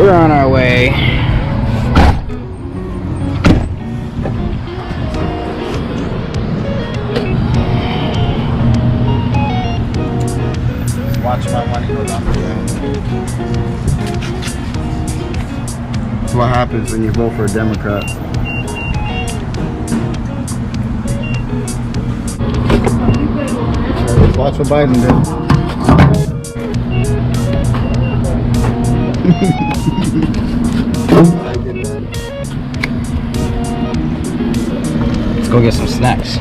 We're on our way. Watch my money go down the drain. That's what happens when you vote for a Democrat. Watch what Biden did. Let's go get some snacks.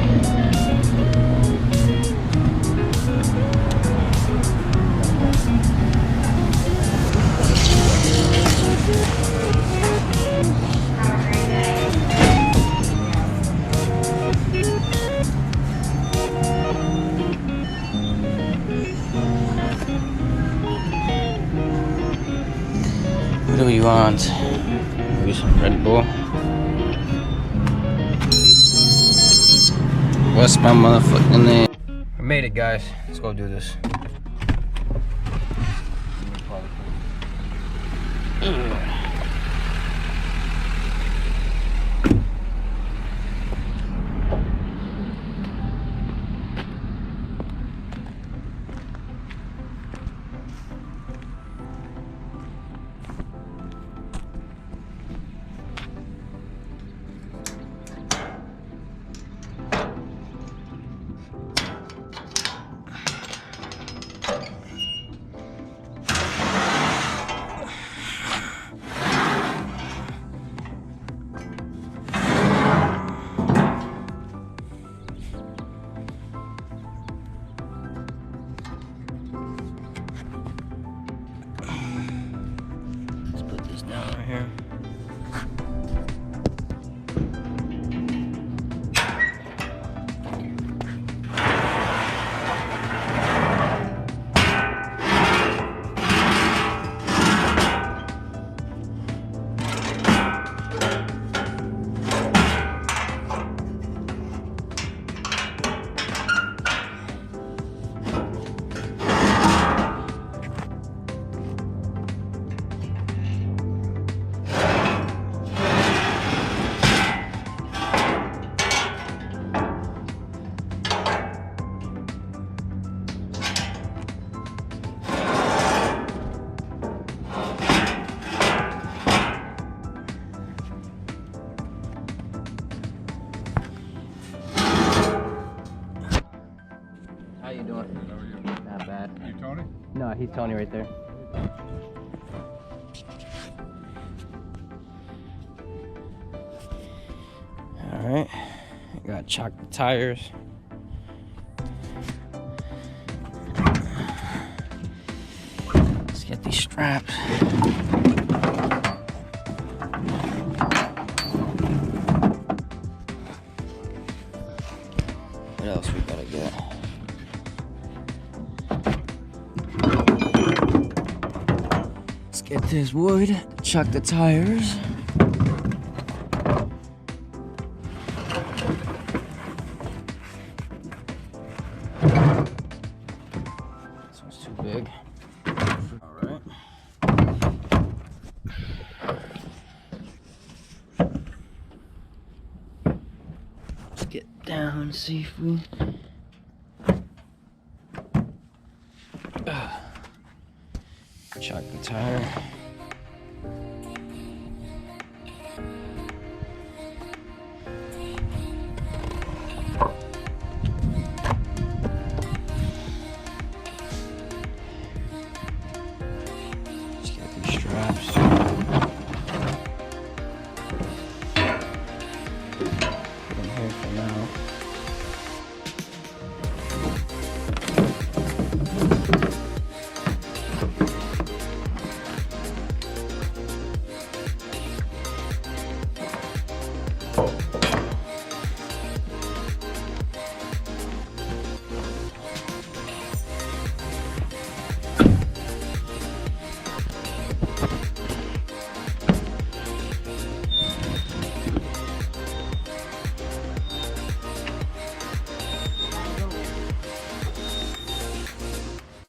What do we want? Maybe some Red Bull. What's my motherfucking name? I made it, guys. Let's go do this. Down right here. How you doing? How are you? Not bad. You Tony? No, he's Tony right there. Alright. Gotta chock the tires. Let's get these straps. What else we gotta get? Let's get this wood, chuck the tires. This one's too big. Alright. Let's get down and see if we chuck the tire. Just get these straps.